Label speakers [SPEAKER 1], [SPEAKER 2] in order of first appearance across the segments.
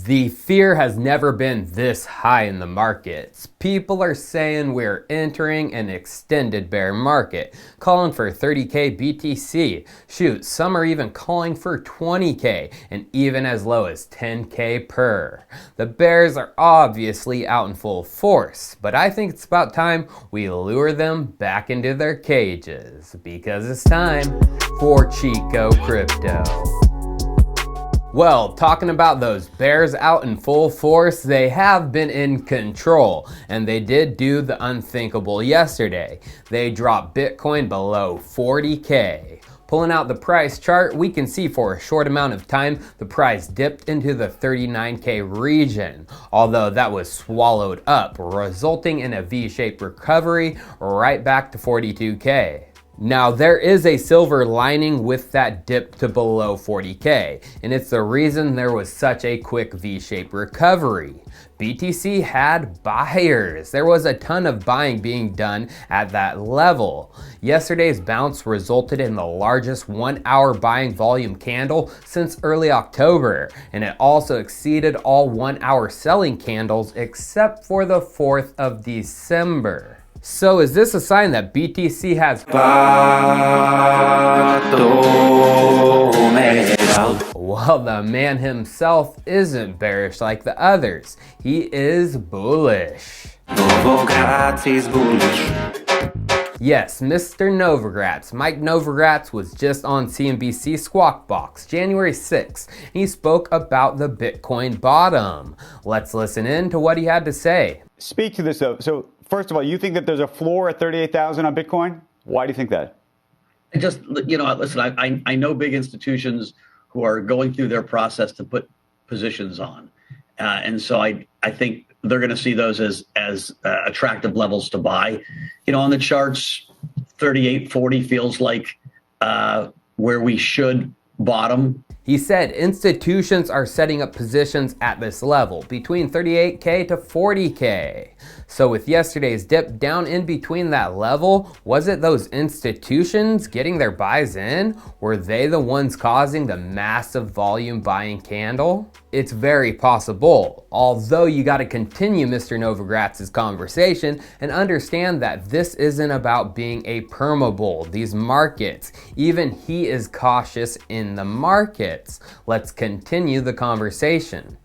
[SPEAKER 1] The fear has never been this high in the markets. People are saying we're entering an extended bear market, calling for 30k BTC. Shoot, some are even calling for 20k and even as low as 10k per. The bears are obviously out in full force, but I think it's about time we lure them back into their cages because it's time for Chico Crypto. Well, talking about those bears out in full force, they have been in control, and they did do the unthinkable yesterday. They dropped Bitcoin below 40k. Pulling out the price chart, we can see for a short amount of time, the price dipped into the 39k region, although that was swallowed up, resulting in a V-shaped recovery right back to 42k. Now, there is a silver lining with that dip to below 40k, and it's the reason there was such a quick V-shaped recovery. BTC had buyers. There was a ton of buying being done at that level. Yesterday's bounce resulted in the largest 1-hour buying volume candle since early October, and it also exceeded all 1-hour selling candles except for the 4th of December. So is this a sign that BTC has Well, the man himself isn't bearish like the others. He is bullish. Novagratz is bullish. Yes, Mr. Novagratz, Mike Novagratz, was just on CNBC Squawk Box January 6th. He spoke about the Bitcoin bottom. Let's listen in to what he had to say.
[SPEAKER 2] Speak to this though. So first of all, you think that there's a floor at 38,000 on Bitcoin? Why do you think that?
[SPEAKER 3] Just, listen, I know big institutions who are going through their process to put positions on. And so I think they're going to see those as attractive levels to buy. On the charts, 38.40 feels like where we should bottom.
[SPEAKER 1] He said institutions are setting up positions at this level, between 38k to 40k. So with yesterday's dip down in between that level, was it those institutions getting their buys in? Were they the ones causing the massive volume buying candle? It's very possible, although you got to continue Mr. Novagratz's conversation and understand that this isn't about being a permabull. These markets, even he is cautious in the markets. Let's continue the conversation.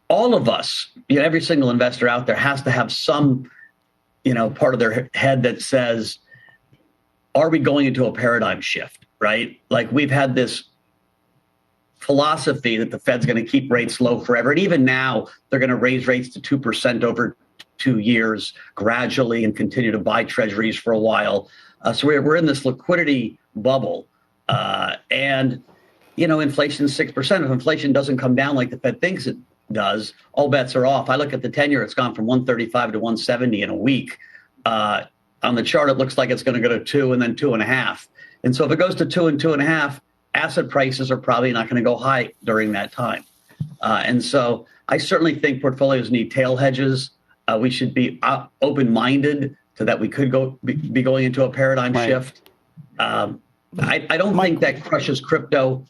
[SPEAKER 3] All of us, every single investor out there has to have some, part of their head that says, are we going into a paradigm shift, right? Like we've had this philosophy that the Fed's going to keep rates low forever. And even now, they're going to raise rates to 2% over 2 years gradually and continue to buy treasuries for a while. So we're in this liquidity bubble. And, inflation is 6%. If inflation doesn't come down like the Fed thinks it does, all bets are off. I look at the 10-year, it's gone from 135 to 170 in a week. On the chart, it looks like it's going to go to 2 and then 2.5. And so if it goes to 2 and 2.5, asset prices are probably not going to go high during that time. And so I certainly think portfolios need tail hedges. We should be open-minded to that we could be going into a paradigm shift. I don't think that crushes crypto.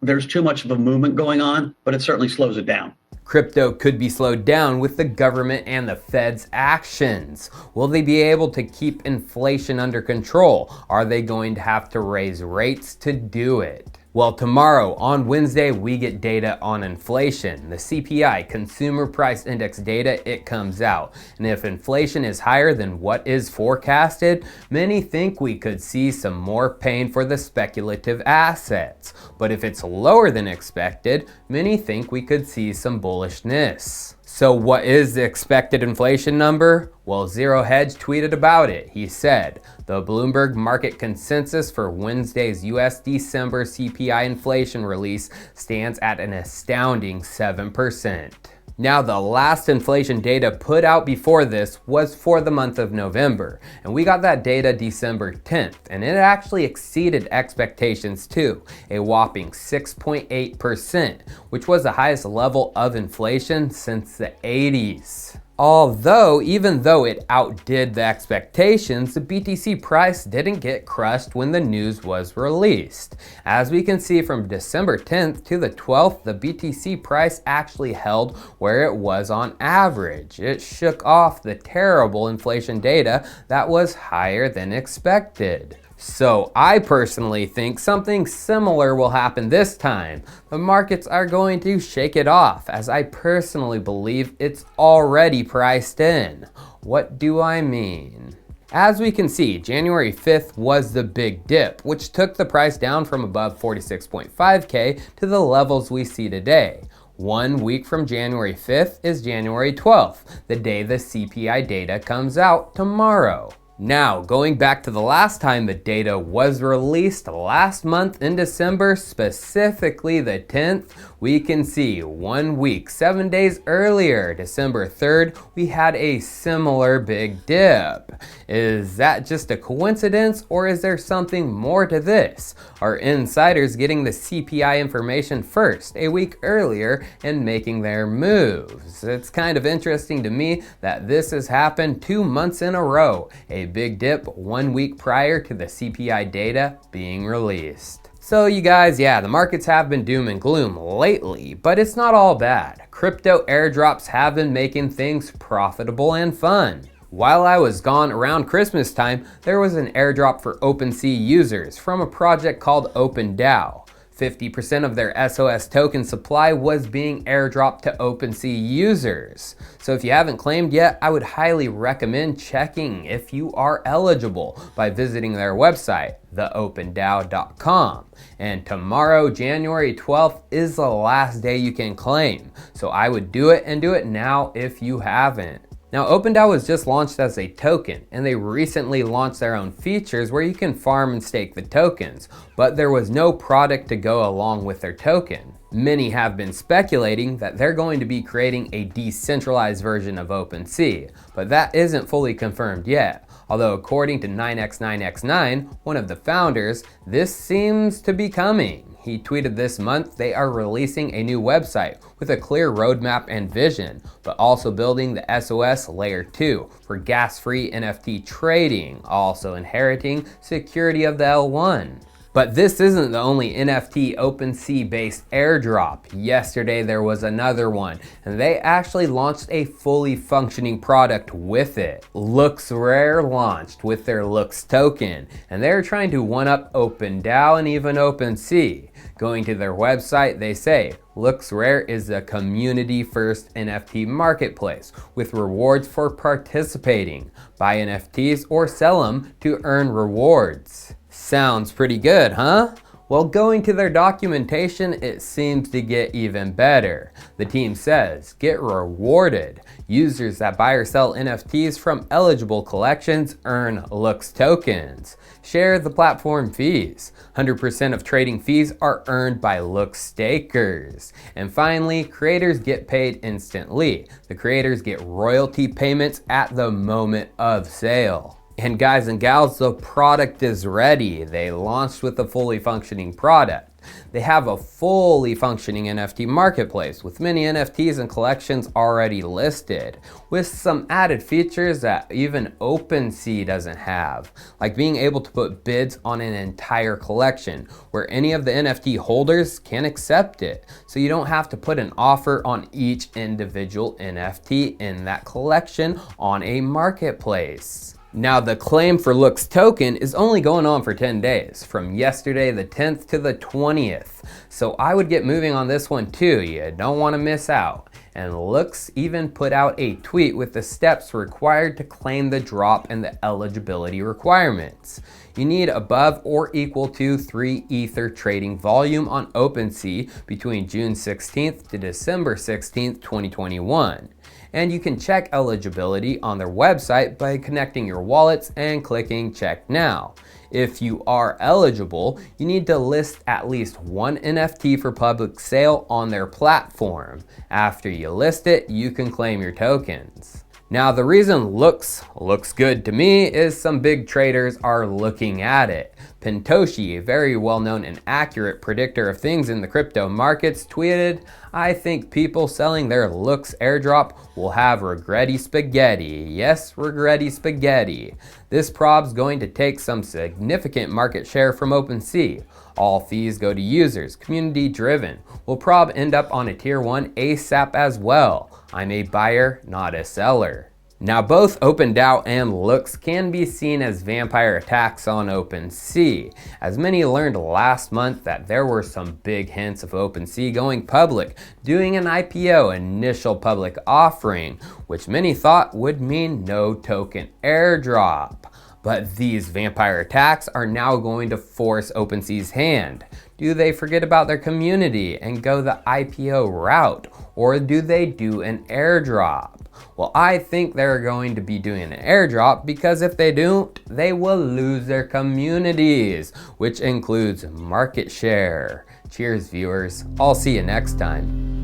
[SPEAKER 3] There's too much of a movement going on, but it certainly slows it down.
[SPEAKER 1] Crypto could be slowed down with the government and the Fed's actions. Will they be able to keep inflation under control? Are they going to have to raise rates to do it? Well, tomorrow on Wednesday, we get data on inflation. The CPI, Consumer Price Index data, it comes out. And if inflation is higher than what is forecasted, many think we could see some more pain for the speculative assets. But if it's lower than expected, many think we could see some bullishness. So what is the expected inflation number? Well, Zero Hedge tweeted about it. He said, the Bloomberg market consensus for Wednesday's US December CPI inflation release stands at an astounding 7%. Now, the last inflation data put out before this was for the month of November, and we got that data December 10th, and it actually exceeded expectations too, a whopping 6.8%, which was the highest level of inflation since the 80s. Although, even though it outdid the expectations, the BTC price didn't get crushed when the news was released. As we can see, from December 10th to the 12th, the BTC price actually held where it was on average. It shook off the terrible inflation data that was higher than expected. So I personally think something similar will happen this time. The markets are going to shake it off, as I personally believe it's already priced in. What do I mean? As we can see, January 5th was the big dip, which took the price down from above 46.5K to the levels we see today. 1 week from January 5th is January 12th, the day the CPI data comes out tomorrow. Now, going back to the last time the data was released last month in December, specifically the 10th, we can see 1 week, 7 days earlier, December 3rd, we had a similar big dip. Is that just a coincidence, or is there something more to this? Are insiders getting the CPI information first, a week earlier, and making their moves? It's kind of interesting to me that this has happened 2 months in a row. A big dip 1 week prior to the CPI data being released. So you guys, yeah, the markets have been doom and gloom lately, but it's not all bad. Crypto airdrops have been making things profitable and fun. While I was gone around Christmas time, there was an airdrop for OpenSea users from a project called OpenDAO. 50% of their SOS token supply was being airdropped to OpenSea users. So if you haven't claimed yet, I would highly recommend checking if you are eligible by visiting their website, theopendao.com. And tomorrow, January 12th, is the last day you can claim. So I would do it, and do it now if you haven't. Now, OpenDAO was just launched as a token, and they recently launched their own features where you can farm and stake the tokens, but there was no product to go along with their token. Many have been speculating that they're going to be creating a decentralized version of OpenSea, but that isn't fully confirmed yet. Although according to 9x9x9, one of the founders, this seems to be coming. He tweeted this month they are releasing a new website with a clear roadmap and vision, but also building the SOS Layer 2 for gas-free NFT trading, also inheriting security of the L1. But this isn't the only NFT OpenSea based airdrop. Yesterday there was another one, and they actually launched a fully functioning product with it. LooksRare launched with their Looks token, and they're trying to one-up OpenDAO and even OpenSea. Going to their website, they say, LooksRare is a community-first NFT marketplace with rewards for participating. Buy NFTs or sell them to earn rewards. Sounds pretty good, huh? Well, going to their documentation, it seems to get even better. The team says, get rewarded. Users that buy or sell NFTs from eligible collections earn Looks tokens. Share the platform fees. 100% of trading fees are earned by Looks stakers. And finally, creators get paid instantly. The creators get royalty payments at the moment of sale. And guys and gals, the product is ready. They launched with a fully functioning product. They have a fully functioning NFT marketplace with many NFTs and collections already listed, with some added features that even OpenSea doesn't have, like being able to put bids on an entire collection where any of the NFT holders can accept it, so you don't have to put an offer on each individual NFT in that collection on a marketplace. Now, the claim for Looks token is only going on for 10 days, from yesterday the 10th to the 20th. So I would get moving on this one too, you don't want to miss out. And Looks even put out a tweet with the steps required to claim the drop and the eligibility requirements. You need above or equal to 3 Ether trading volume on OpenSea between June 16th to December 16th, 2021. And you can check eligibility on their website by connecting your wallets and clicking Check Now. If you are eligible, you need to list at least one NFT for public sale on their platform. After you list it, you can claim your tokens. Now the reason looks good to me is some big traders are looking at it. Pentoshi, a very well-known and accurate predictor of things in the crypto markets, tweeted, "I think people selling their looks airdrop will have regretty spaghetti." Yes, regretty spaghetti. This prob's going to take some significant market share from OpenSea. All fees go to users, community driven. Will prob end up on a tier 1 ASAP as well. I'm a buyer, not a seller. Now both OpenDAO and looks can be seen as vampire attacks on OpenSea, as many learned last month that there were some big hints of OpenSea going public, doing an IPO, initial public offering, which many thought would mean no token airdrop. But these vampire attacks are now going to force OpenSea's hand. Do they forget about their community and go the IPO route, or do they do an airdrop? Well, I think they're going to be doing an airdrop because if they don't, they will lose their communities, which includes market share. Cheers, viewers. I'll see you next time.